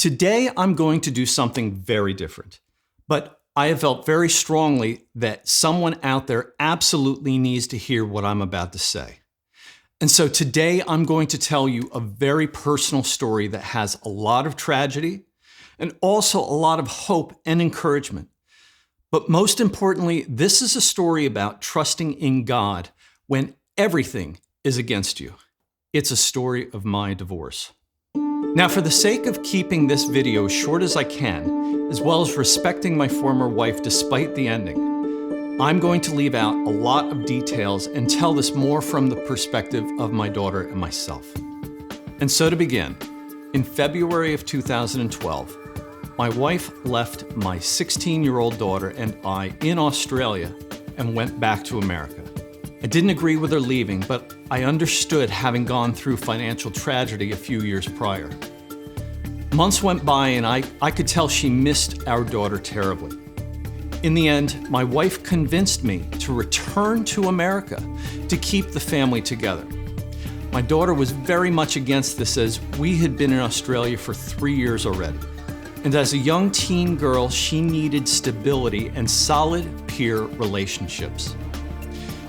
Today, I'm going to do something very different, but I have felt very strongly that someone out there absolutely needs to hear what I'm about to say. And so today, I'm going to tell you a very personal story that has a lot of tragedy and also a lot of hope and encouragement. But most importantly, this is a story about trusting in God when everything is against you. It's a story of my divorce. Now, for the sake of keeping this video as short as I can, as well as respecting my former wife despite the ending, I'm going to leave out a lot of details and tell this more from the perspective of my daughter and myself. And so to begin, in February of 2012, my wife left my 16-year-old daughter and I in Australia and went back to America. I didn't agree with her leaving, but I understood having gone through financial tragedy a few years prior. Months went by and I could tell she missed our daughter terribly. In the end, my wife convinced me to return to America to keep the family together. My daughter was very much against this as we had been in Australia for 3 years already. And as a young teen girl, she needed stability and solid peer relationships.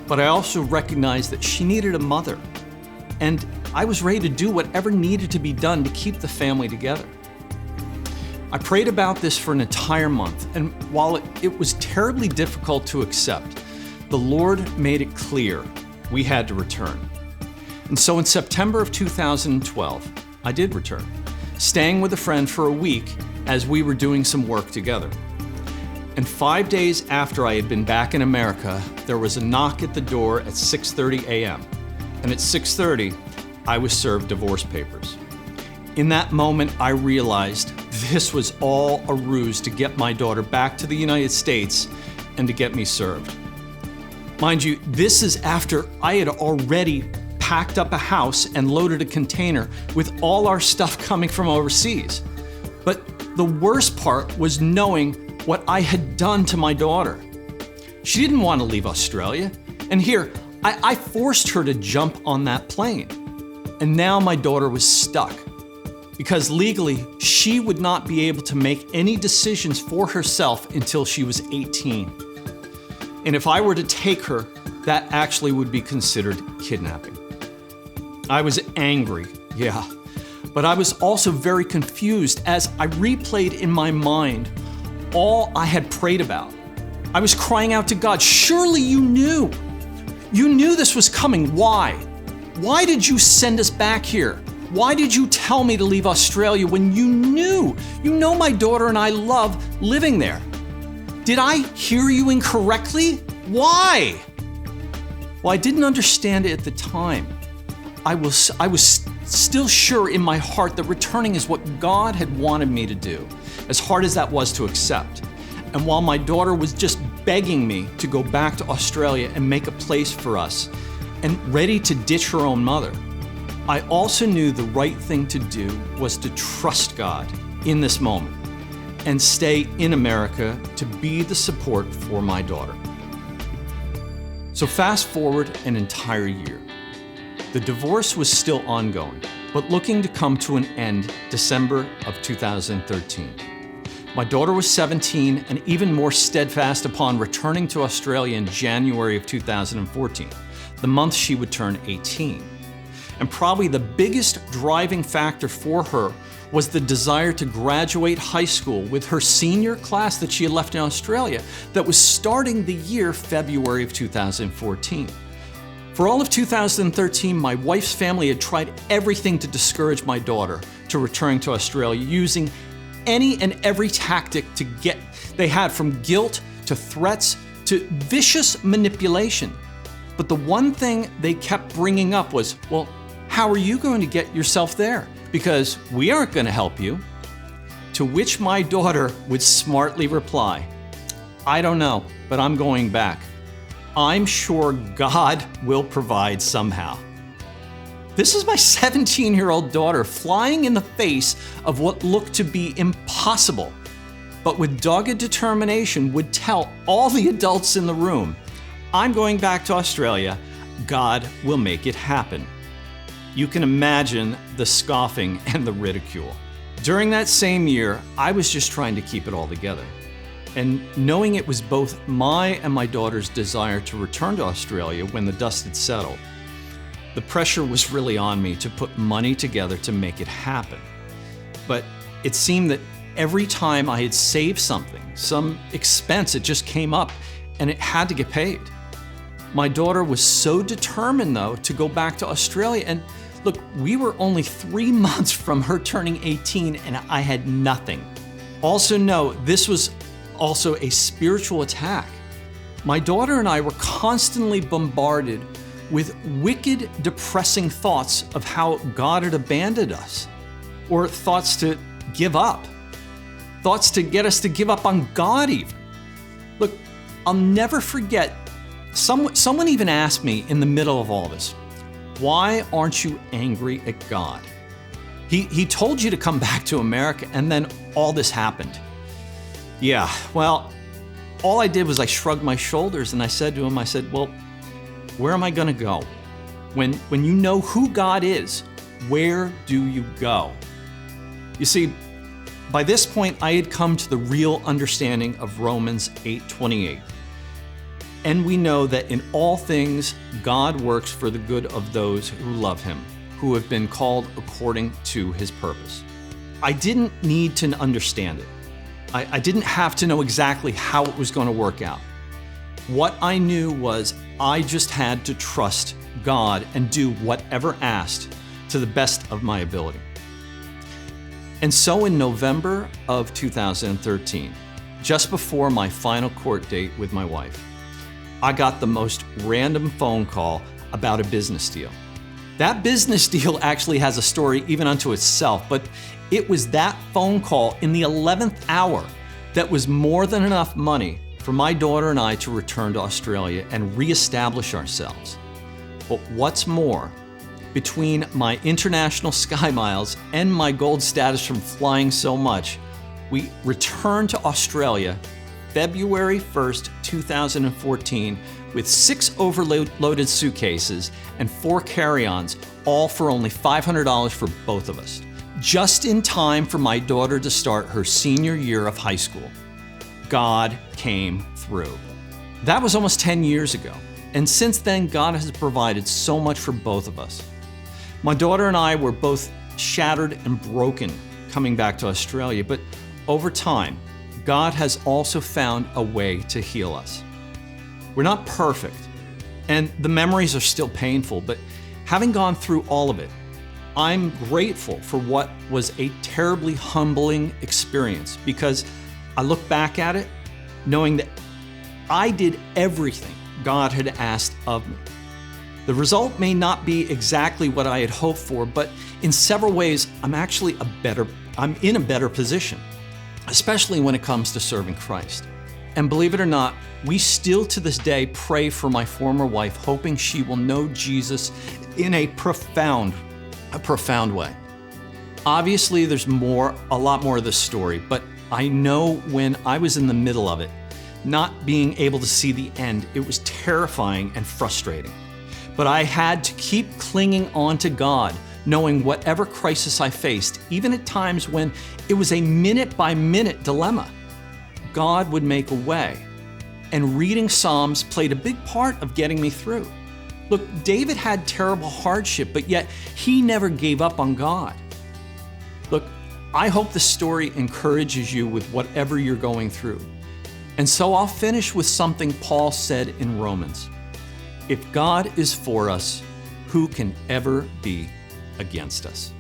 But I also recognized that she needed a mother, and I was ready to do whatever needed to be done to keep the family together. I prayed about this for an entire month, and while it was terribly difficult to accept, the Lord made it clear we had to return. And so in September of 2012, I did return, staying with a friend for a week as we were doing some work together. And 5 days after I had been back in America, there was a knock at the door at 6:30 a.m. And at 6:30, I was served divorce papers. In that moment, I realized this was all a ruse to get my daughter back to the United States and to get me served. Mind you, this is after I had already packed up a house and loaded a container with all our stuff coming from overseas. But the worst part was knowing what I had done to my daughter. She didn't want to leave Australia, and here, I forced her to jump on that plane. And now my daughter was stuck, because legally, she would not be able to make any decisions for herself until she was 18. And if I were to take her, that actually would be considered kidnapping. I was angry, yeah, but I was also very confused as I replayed in my mind all I had prayed about. I was crying out to God, surely you knew. You knew this was coming. Why? Why did you send us back here? Why did you tell me to leave Australia when you knew? You know my daughter and I love living there. Did I hear you incorrectly? Why? Well, I didn't understand it at the time. I was still sure in my heart that returning is what God had wanted me to do, as hard as that was to accept. And while my daughter was just begging me to go back to Australia and make a place for us and ready to ditch her own mother, I also knew the right thing to do was to trust God in this moment and stay in America to be the support for my daughter. So fast forward an entire year. The divorce was still ongoing, but looking to come to an end December of 2013. My daughter was 17 and even more steadfast upon returning to Australia in January of 2014, the month she would turn 18. And probably the biggest driving factor for her was the desire to graduate high school with her senior class that she had left in Australia that was starting the year February of 2014. For all of 2013, my wife's family had tried everything to discourage my daughter to returning to Australia, using any and every tactic they had, from guilt to threats to vicious manipulation. But the one thing they kept bringing up was, well, how are you going to get yourself there? Because we aren't going to help you. To which my daughter would smartly reply, I don't know, but I'm going back. I'm sure God will provide somehow. This is my 17-year-old daughter flying in the face of what looked to be impossible, but with dogged determination would tell all the adults in the room, I'm going back to Australia. God will make it happen. You can imagine the scoffing and the ridicule. During that same year, I was just trying to keep it all together. And knowing it was both my and my daughter's desire to return to Australia when the dust had settled, the pressure was really on me to put money together to make it happen. But it seemed that every time I had saved something, some expense, it just came up and it had to get paid. My daughter was so determined, though, to go back to Australia. And look, we were only 3 months from her turning 18 and I had nothing. Also know, this was also a spiritual attack. My daughter and I were constantly bombarded with wicked, depressing thoughts of how God had abandoned us, or thoughts to give up, thoughts to get us to give up on God even. Look, I'll never forget, someone even asked me in the middle of all this, why aren't you angry at God? He told you to come back to America and then all this happened. Yeah, well, all I did was I shrugged my shoulders and I said to him, well, where am I gonna go? When you know who God is, where do you go? You see, by this point, I had come to the real understanding of Romans 8:28. And we know that in all things, God works for the good of those who love him, who have been called according to his purpose. I didn't need to understand it. I didn't have to know exactly how it was going to work out. What I knew was I just had to trust God and do whatever asked to the best of my ability. And so in November of 2013, just before my final court date with my wife, I got the most random phone call about a business deal. That business deal actually has a story even unto itself, but it was that phone call in the 11th hour that was more than enough money for my daughter and I to return to Australia and reestablish ourselves. But what's more, between my international sky miles and my gold status from flying so much, we returned to Australia February 1st, 2014 with 6 overloaded suitcases and 4 carry-ons, all for only $500 for both of us. Just in time for my daughter to start her senior year of high school. God came through. That was almost 10 years ago, and since then, God has provided so much for both of us. My daughter and I were both shattered and broken coming back to Australia, but over time, God has also found a way to heal us. We're not perfect, and the memories are still painful, but having gone through all of it, I'm grateful for what was a terribly humbling experience, because I look back at it knowing that I did everything God had asked of me. The result may not be exactly what I had hoped for, but in several ways, I'm in a better position, especially when it comes to serving Christ. And believe it or not, we still to this day pray for my former wife, hoping she will know Jesus in a profound way. Obviously, there's a lot more of this story, but I know when I was in the middle of it, not being able to see the end, it was terrifying and frustrating. But I had to keep clinging on to God, knowing whatever crisis I faced, even at times when it was a minute-by-minute dilemma, God would make a way. And reading Psalms played a big part of getting me through. Look, David had terrible hardship, but yet he never gave up on God. Look, I hope the story encourages you with whatever you're going through. And so I'll finish with something Paul said in Romans. If God is for us, who can ever be against us?